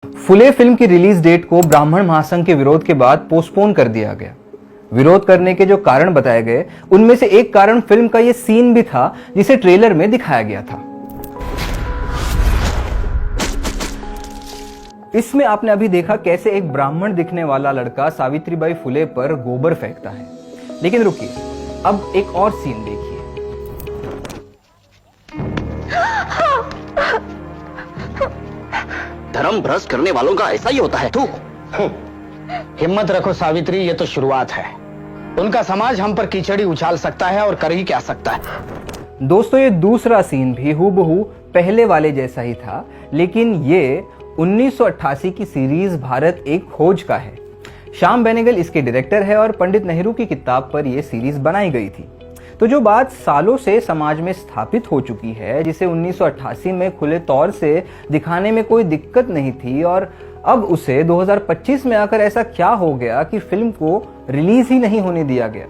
फुले film की release date को ब्राह्मण महासंघ के विरोध के बाद पोस्टपोन कर दिया गया। विरोध करने के जो कारण बताए गए उनमें से एक कारण फिल्म का यह सीन भी था जिसे ट्रेलर में दिखाया गया था। इसमें आपने अभी देखा कैसे एक ब्राह्मण दिखने वाला लड़का सावित्रीबाई फुले पर गोबर फेंकता है। लेकिन रुकिए, अब एक और सीन देखिए। धर्म भ्रष्ट करने वालों का ऐसा ही होता है। तू हिम्मत रखो सावित्री, ये तो शुरुआत है। उनका समाज हम पर कीचड़ी उछाल सकता है और कर ही क्या सकता है। दोस्तों, ये दूसरा सीन भी हूबहू पहले वाले जैसा ही था, लेकिन ये 1988 की सीरीज भारत एक खोज का है। श्याम बेनेगल इसके डायरेक्टर है और पंडित नेहरू की किताब पर यह सीरीज बनाई गई थी। तो जो बात सालों से समाज में स्थापित हो चुकी है, जिसे 1988 में खुले तौर से दिखाने में कोई दिक्कत नहीं थी, और अब उसे 2025 में आकर ऐसा क्या हो गया कि फिल्म को रिलीज ही नहीं होने दिया गया।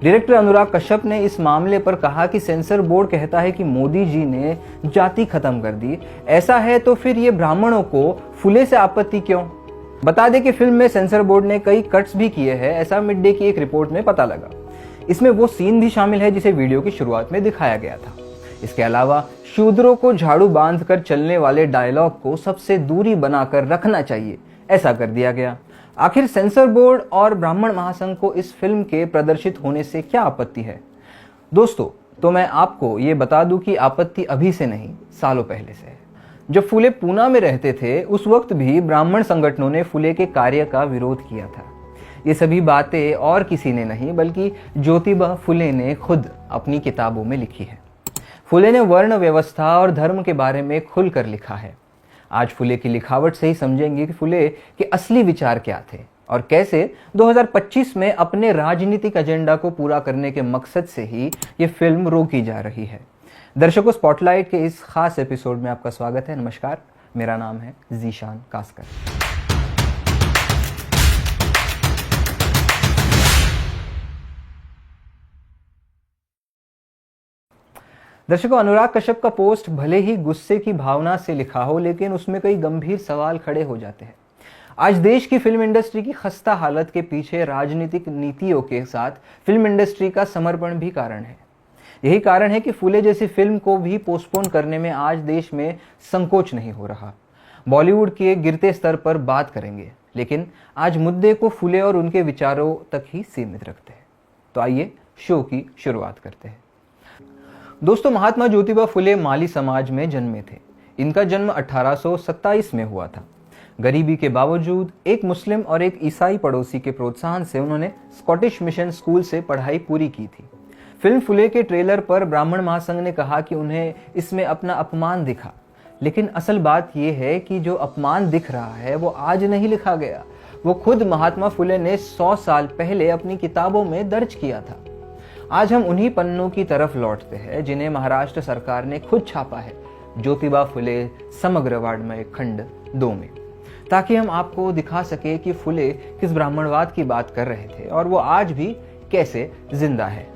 डायरेक्टर अनुराग कश्यप ने इस मामले पर कहा कि सेंसर बोर्ड कहता है कि मोदी जी ने जाति खत्म कर दी। ऐसा है तो फिर ये ब्राह्मणों को फुले से आपत्ति क्यों? बता दें कि फिल्म में सेंसर बोर्ड ने कई कट्स भी किए हैं, ऐसा मिड डे की एक रिपोर्ट में पता लगा। इसमें वो सीन भी शामिल है जिसे वीडियो की शुरुआत में दिखाया गया था। इसके अलावा शूद्रों को झाड़ू बांधकर चलने वाले डायलॉग को सबसे दूरी बनाकर रखना चाहिए, ऐसा कर दिया गया। आखिर सेंसर बोर्ड और ब्राह्मण महासंघ को इस फिल्म के प्रदर्शित होने से क्या आपत्ति है? दोस्तों, तो मैं आपको ये बता दूं कि आपत्ति अभी से नहीं, सालों पहले से है। जब फुले पूना में रहते थे उस वक्त भी ब्राह्मण संगठनों ने फुले के कार्य का विरोध किया था। ये सभी बातें और किसी ने नहीं बल्कि ज्योतिबा फुले ने खुद अपनी किताबों में लिखी है। फुले ने वर्ण व्यवस्था और धर्म के बारे में खुलकर लिखा है। आज फुले की लिखावट से ही समझेंगे कि फुले के असली विचार क्या थे और कैसे 2025 में अपने राजनीतिक एजेंडा को पूरा करने के मकसद से ही ये फिल्म रोकी जा रही है। दर्शकों, स्पॉटलाइट के इस खास एपिसोड में आपका स्वागत है। नमस्कार, मेरा नाम है जीशान कास्कर। दर्शकों, अनुराग कश्यप का पोस्ट भले ही गुस्से की भावना से लिखा हो, लेकिन उसमें कई गंभीर सवाल खड़े हो जाते हैं। आज देश की फिल्म इंडस्ट्री की खस्ता हालत के पीछे राजनीतिक नीतियों के साथ फिल्म इंडस्ट्री का समर्पण भी कारण है। यही कारण है कि फुले जैसी फिल्म को भी पोस्टपोन करने में आज देश में संकोच नहीं हो रहा। बॉलीवुड के गिरते स्तर पर बात करेंगे, लेकिन आज मुद्दे को फुले और उनके विचारों तक ही सीमित रखते हैं। तो आइए शो की शुरुआत करते हैं। दोस्तों, महात्मा ज्योतिबा फुले माली समाज में जन्मे थे। इनका जन्म 1827 में हुआ था। गरीबी के बावजूद एक मुस्लिम और एक ईसाई पड़ोसी के प्रोत्साहन से उन्होंने स्कॉटिश मिशन स्कूल से पढ़ाई पूरी की थी। फिल्म फुले के ट्रेलर पर ब्राह्मण महासंघ ने कहा कि उन्हें इसमें अपना अपमान दिखा, लेकिन असल बात यह है कि जो अपमान दिख रहा है वो आज नहीं लिखा गया, वो खुद महात्मा फुले ने 100 साल पहले अपनी किताबों में दर्ज किया था। आज हम उन्हीं पन्नों की तरफ लौटते हैं जिन्हें महाराष्ट्र सरकार ने खुद छापा है, ज्योतिबा फुले समग्र वाङ्मय खंड 2 में, ताकि हम आपको दिखा सके कि फुले किस ब्राह्मणवाद की बात कर रहे थे और वो आज भी कैसे जिंदा है।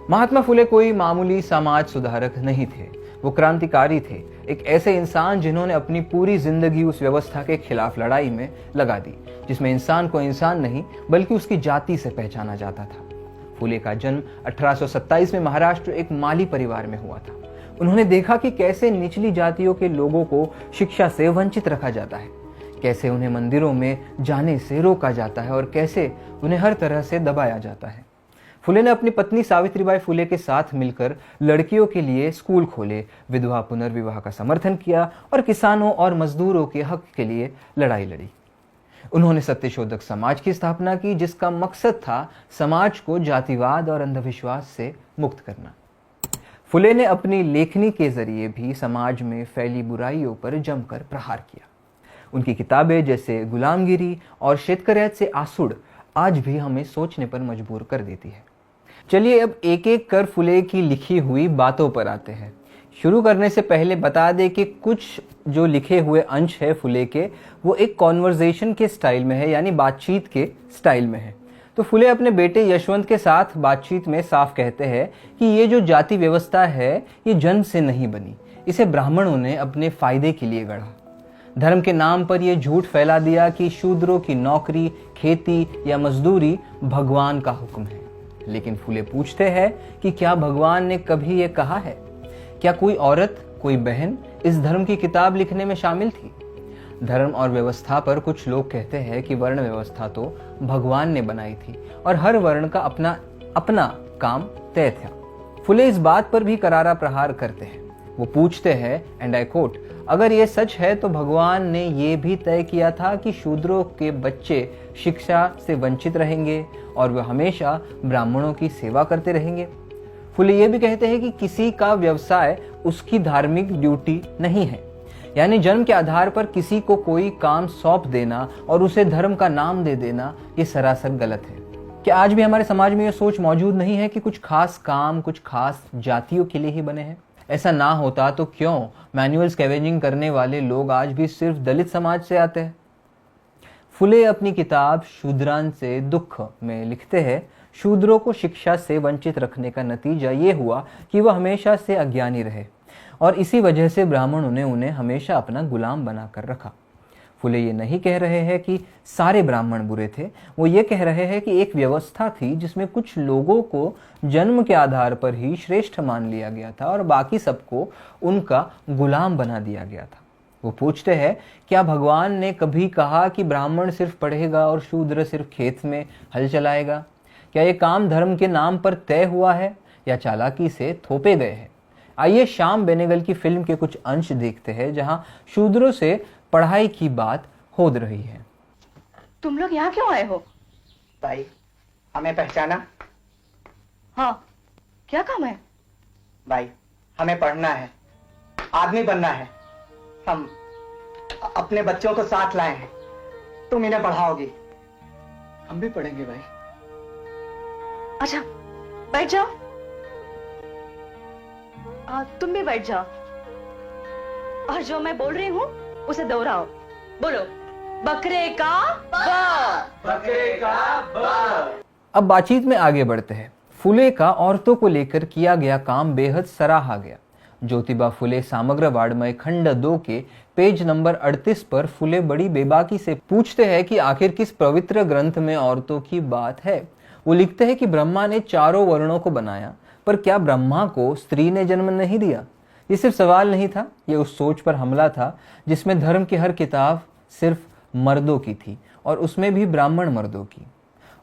महात्मा फुले कोई मामूली समाज सुधारक नहीं थे, वो क्रांतिकारी थे, एक ऐसे इंसान जिन्होंने अपनी पूरी जिंदगी उस व्यवस्था के खिलाफ लड़ाई में लगा दी जिसमें इंसान को इंसान नहीं बल्कि उसकी जाति से पहचाना जाता था। फुले का जन्म 1827 में महाराष्ट्र एक माली परिवार में हुआ था। उन्होंने देखा कि कैसे निचली जातियों के लोगों को शिक्षा से वंचित रखा जाता है, कैसे उन्हें मंदिरों में जाने से रोका जाता है और कैसे उन्हें हर तरह से दबाया जाता है। फुले ने अपनी पत्नी सावित्रीबाई फुले के साथ मिलकर लड़कियों के लिए स्कूल खोले, विधवा पुनर्विवाह का समर्थन किया और किसानों और मजदूरों के हक के लिए लड़ाई लड़ी। उन्होंने सत्यशोधक समाज की स्थापना की, जिसका मकसद था समाज को जातिवाद और अंधविश्वास से मुक्त करना। फुले ने अपनी लेखनी के जरिए भी समाज में फैली बुराइयों पर जमकर प्रहार किया। उनकी किताबें जैसे गुलामगिरी और शेतकऱ्याचे से आसूड आज भी हमें सोचने पर मजबूर कर देती है। चलिए अब एक एक कर फुले की लिखी हुई बातों पर आते हैं। शुरू करने से पहले बता दें कि कुछ जो लिखे हुए अंश है फुले के, वो एक कॉन्वर्जेशन के स्टाइल में है, यानी बातचीत के स्टाइल में है। तो फुले अपने बेटे यशवंत के साथ बातचीत में साफ कहते हैं कि ये जो जाति व्यवस्था है ये जन्म से नहीं बनी, इसे ब्राह्मणों ने अपने फायदे के लिए गढ़ा। धर्म के नाम पर यह झूठ फैला दिया कि शूद्रों की नौकरी, खेती या मजदूरी भगवान का हुक्म है। लेकिन फुले पूछते हैं कि क्या भगवान ने कभी यह कहा है? क्या कोई औरत, कोई बहन इस धर्म की किताब लिखने में शामिल थी? धर्म और व्यवस्था पर कुछ लोग कहते हैं कि वर्ण व्यवस्था तो भगवान ने बनाई थी और हर वर्ण का अपना अपना काम तय था। फुले इस बात पर भी करारा प्रहार करते हैं। वो पूछते हैं, एंड आई कोट, अगर ये सच है तो भगवान ने ये भी तय किया था कि शूद्रों के बच्चे शिक्षा से वंचित रहेंगे और वह हमेशा ब्राह्मणों की सेवा करते रहेंगे। फुले ये भी कहते हैं कि किसी का व्यवसाय उसकी धार्मिक ड्यूटी नहीं है, यानी जन्म के आधार पर किसी को कोई काम सौंप देना और उसे धर्म का नाम दे देना ये सरासर गलत है। क्या आज भी हमारे समाज में ये सोच मौजूद नहीं है कि कुछ खास काम कुछ खास जातियों के लिए ही बने हैं? ऐसा ना होता तो क्यों मैनुअल स्कैवेंजिंग करने वाले लोग आज भी सिर्फ दलित समाज से आते हैं? फुले अपनी किताब शूद्रान से दुख में लिखते हैं, शूद्रों को शिक्षा से वंचित रखने का नतीजा ये हुआ कि वह हमेशा से अज्ञानी रहे और इसी वजह से ब्राह्मणों ने उन्हें हमेशा अपना गुलाम बनाकर रखा। फुले ये नहीं कह रहे हैं कि सारे ब्राह्मण बुरे थे, वो ये कह रहे हैं कि एक व्यवस्था थी जिसमें कुछ लोगों को जन्म के आधार पर ही श्रेष्ठ मान लिया गया था और बाकी सबको उनका गुलाम बना दिया गया था। वो पूछते हैं, क्या भगवान ने कभी कहा कि ब्राह्मण सिर्फ पढ़ेगा और शूद्र सिर्फ खेत में हल चलाएगा? क्या ये काम धर्म के नाम पर तय हुआ है या चालाकी से थोपे गए हैं? आइए श्याम बेनेगल की फिल्म के कुछ अंश देखते हैं जहां शूद्रों से पढ़ाई की बात हो रही है। तुम लोग यहाँ क्यों आए हो? भाई, हमें पहचाना? हाँ, क्या काम है? भाई, हमें पढ़ना है, आदमी बनना है। हम अपने बच्चों को साथ लाए हैं, तुम इन्हें पढ़ाओगी, हम भी पढ़ेंगे भाई। अच्छा, बैठ जाओ। तुम भी बैठ जाओ और जो मैं बोल रही हूँ उसे दोहराओ। बोलो, बकरे का ब। बकरे का ब। अब बातचीत में आगे बढ़ते हैं। फुले का औरतों को लेकर किया गया काम बेहद सराहा गया। ज्योतिबा फुले समग्र वाङ्मय खंड 2 के पेज नंबर 38 पर फुले बड़ी बेबाकी से पूछते हैं कि आखिर किस पवित्र ग्रंथ में औरतों की बात है। वो लिखते हैं कि ब्रह्मा ने चारों वर्णों को बनाया, पर क्या ब्रह्मा को स्त्री ने जन्म नहीं दिया? ये सिर्फ सवाल नहीं था, ये उस सोच पर हमला था जिसमें धर्म की हर किताब सिर्फ मर्दों की थी और उसमें भी ब्राह्मण मर्दों की।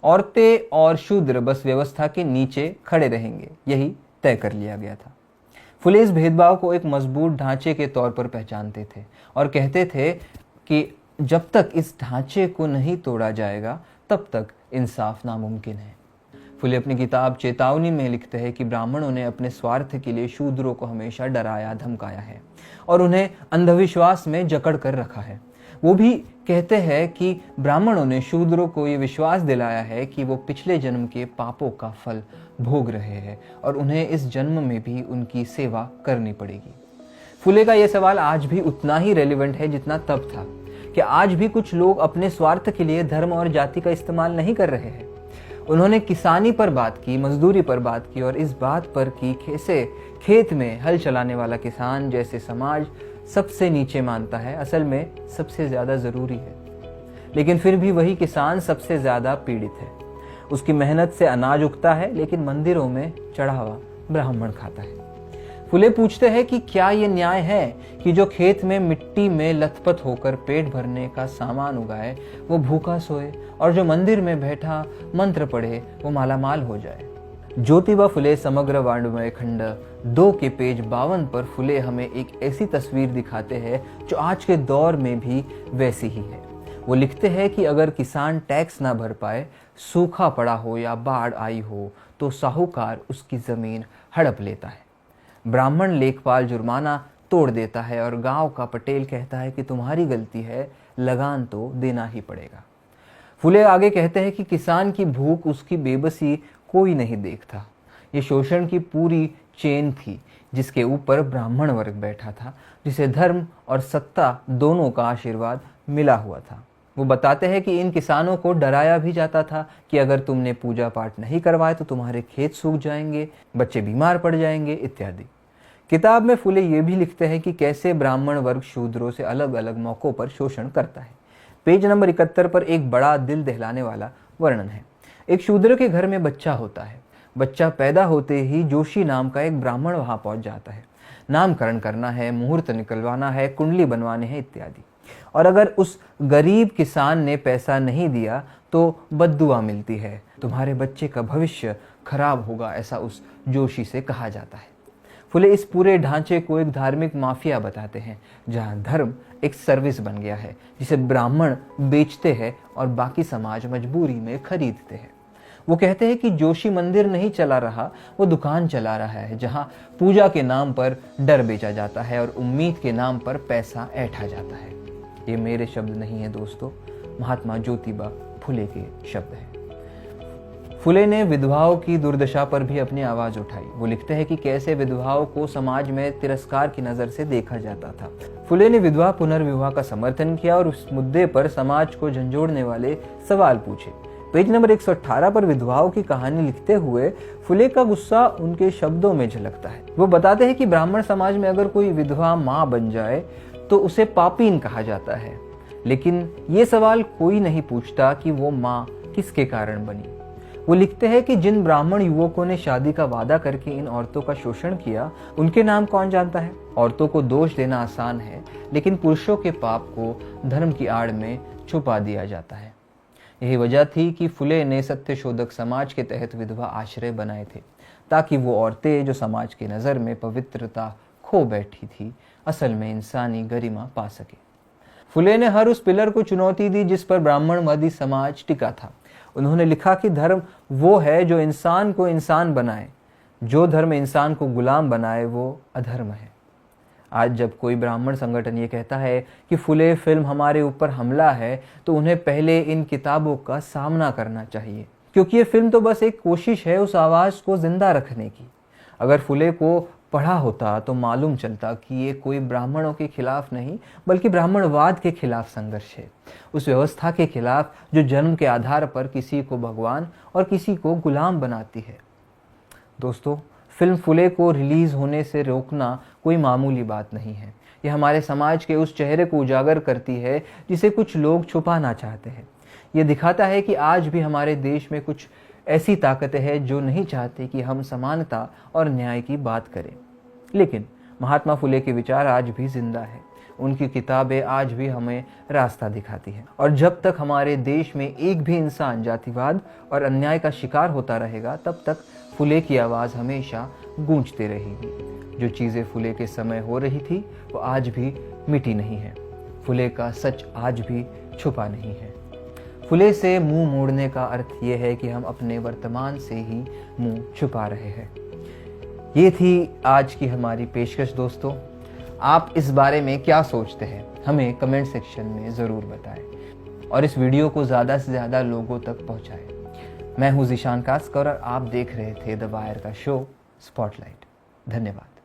औरतें और शूद्र बस व्यवस्था के नीचे खड़े रहेंगे, यही तय कर लिया गया था। फुले इस भेदभाव को एक मजबूत ढांचे के तौर पर पहचानते थे और कहते थे कि जब तक इस ढांचे को नहीं तोड़ा जाएगा तब तक इंसाफ नामुमकिन है। फुले अपनी किताब चेतावनी में लिखते हैं कि ब्राह्मणों ने अपने स्वार्थ के लिए शूद्रों को हमेशा डराया धमकाया है और उन्हें अंधविश्वास में जकड़ कर रखा है। वो भी कहते हैं कि ब्राह्मणों ने शूद्रों को ये विश्वास दिलाया है कि वो पिछले जन्म के पापों का फल भोग रहे हैं और उन्हें इस जन्म में भी उनकी सेवा करनी पड़ेगी। फुले का यह सवाल आज भी उतना ही रेलिवेंट है जितना तब था कि आज भी कुछ लोग अपने स्वार्थ के लिए धर्म और जाति का इस्तेमाल नहीं कर रहे हैं। उन्होंने किसानी पर बात की, मजदूरी पर बात की और इस बात पर कि कैसे खेत में हल चलाने वाला किसान जैसे समाज सबसे नीचे मानता है, असल में सबसे ज्यादा जरूरी है। लेकिन फिर भी वही किसान सबसे ज्यादा पीड़ित है। उसकी मेहनत से अनाज उगता है लेकिन मंदिरों में चढ़ावा ब्राह्मण खाता है। फुले पूछते हैं कि क्या ये न्याय है कि जो खेत में मिट्टी में लथपथ होकर पेट भरने का सामान उगाए वो भूखा सोए और जो मंदिर में बैठा मंत्र पढ़े वो मालामाल हो जाए। ज्योतिबा फुले समग्र वाङ्मय खंड 2 के पेज 52 पर फुले हमें एक ऐसी तस्वीर दिखाते हैं जो आज के दौर में भी वैसी ही है। वो लिखते हैं कि अगर किसान टैक्स ना भर पाए, सूखा पड़ा हो या बाढ़ आई हो तो साहूकार उसकी जमीन हड़प लेता है। ब्राह्मण लेखपाल जुर्माना तोड़ देता है और गांव का पटेल कहता है कि तुम्हारी गलती है, लगान तो देना ही पड़ेगा। फुले आगे कहते हैं कि किसान की भूख, उसकी बेबसी कोई नहीं देखता। ये शोषण की पूरी चेन थी जिसके ऊपर ब्राह्मण वर्ग बैठा था, जिसे धर्म और सत्ता दोनों का आशीर्वाद मिला हुआ था। वो बताते हैं कि इन किसानों को डराया भी जाता था कि अगर तुमने पूजा पाठ नहीं करवाए तो तुम्हारे खेत सूख जाएंगे, बच्चे बीमार पड़ जाएंगे इत्यादि। किताब में फुले ये भी लिखते हैं कि कैसे ब्राह्मण वर्ग शूद्रों से अलग अलग मौक़ों पर शोषण करता है। पेज नंबर 71 पर एक बड़ा दिल दहलाने वाला वर्णन है। एक शूद्र के घर में बच्चा होता है। बच्चा पैदा होते ही जोशी नाम का एक ब्राह्मण वहां पहुंच जाता है। नामकरण करना है, मुहूर्त निकलवाना है, कुंडली बनवाने हैं इत्यादि। और अगर उस गरीब किसान ने पैसा नहीं दिया तो बद्दुआ मिलती है, तुम्हारे बच्चे का भविष्य खराब होगा, ऐसा उस जोशी से कहा जाता है। फुले इस पूरे ढांचे को एक धार्मिक माफिया बताते हैं, जहां धर्म एक सर्विस बन गया है जिसे ब्राह्मण बेचते हैं और बाकी समाज मजबूरी में खरीदते हैं। वो कहते हैं कि जोशी मंदिर नहीं चला रहा, वो दुकान चला रहा है जहां पूजा के नाम पर डर बेचा जाता है और उम्मीद के नाम पर पैसा ऐंठा जाता है। ये मेरे शब्द नहीं है दोस्तों, महात्मा ज्योतिबा फुले के शब्द हैं। फुले ने विधवाओं की दुर्दशा पर भी अपनी आवाज उठाई। वो लिखते हैं कि कैसे विधवाओं को समाज में तिरस्कार की नजर से देखा जाता था। फुले ने विधवा पुनर्विवाह का समर्थन किया और उस मुद्दे पर समाज को झंझोड़ने वाले सवाल पूछे। पेज नंबर 118 पर विधवाओं की कहानी लिखते हुए फुले का गुस्सा उनके शब्दों में झलकता है। वो बताते हैं कि ब्राह्मण समाज में अगर कोई विधवा माँ बन जाए तो उसे पापीन कहा जाता है, लेकिन ये सवाल कोई नहीं पूछता कि वो माँ किसके कारण बनी। वो लिखते हैं कि जिन ब्राह्मण युवकों ने शादी का वादा करके इन औरतों का शोषण किया, उनके नाम कौन जानता है। औरतों को दोष देना आसान है, लेकिन पुरुषों के पाप को धर्म की आड़ में छुपा दिया जाता है। यही वजह थी कि फुले ने सत्यशोधक समाज के तहत विधवा आश्रय बनाए थे, ताकि वो औरतें जो समाज की नज़र में पवित्रता खो बैठी थी, असल में इंसानी गरिमा पा सके। फुले ने हर उस पिलर को चुनौती दी जिस पर ब्राह्मणवादी समाज टिका था। उन्होंने लिखा कि धर्म वो है जो इंसान को इंसान बनाए, जो धर्म इंसान को गुलाम बनाए वो अधर्म है। आज जब कोई ब्राह्मण संगठन ये कहता है कि फुले फिल्म हमारे ऊपर हमला है, तो उन्हें पहले इन किताबों का सामना करना चाहिए, क्योंकि ये फिल्म तो बस एक कोशिश है उस आवाज़ को जिंदा रखने की। अगर फुले को पढ़ा होता तो मालूम चलता कि ये कोई ब्राह्मणों के खिलाफ नहीं, बल्कि ब्राह्मणवाद के खिलाफ संघर्ष है, उस व्यवस्था के खिलाफ जो जन्म के आधार पर किसी को भगवान और किसी को गुलाम बनाती है। दोस्तों, फिल्म फुले को रिलीज होने से रोकना कोई मामूली बात नहीं है। यह हमारे समाज के उस चेहरे को उजागर करती है जिसे कुछ लोग छुपाना चाहते हैं। यह दिखाता है कि आज भी हमारे देश में कुछ ऐसी ताकतें हैं जो नहीं चाहते कि हम समानता और न्याय की बात करें। लेकिन महात्मा फुले के विचार आज भी जिंदा है, उनकी किताबें आज भी हमें रास्ता दिखाती हैं। और जब तक हमारे देश में एक भी इंसान जातिवाद और अन्याय का शिकार होता रहेगा, तब तक फुले की आवाज़ हमेशा गूंजती रहेगी। जो चीज़ें फुले के समय हो रही थी वो आज भी मिटी नहीं है। फुले का सच आज भी छुपा नहीं है। फुले से मुंह मोड़ने का अर्थ ये है कि हम अपने वर्तमान से ही मुंह छुपा रहे हैं। ये थी आज की हमारी पेशकश दोस्तों। आप इस बारे में क्या सोचते हैं, हमें कमेंट सेक्शन में ज़रूर बताएं और इस वीडियो को ज़्यादा से ज़्यादा लोगों तक पहुंचाएं। मैं हूं ज़ीशान कास्कर और आप देख रहे थे द वायर का शो स्पॉटलाइट। धन्यवाद।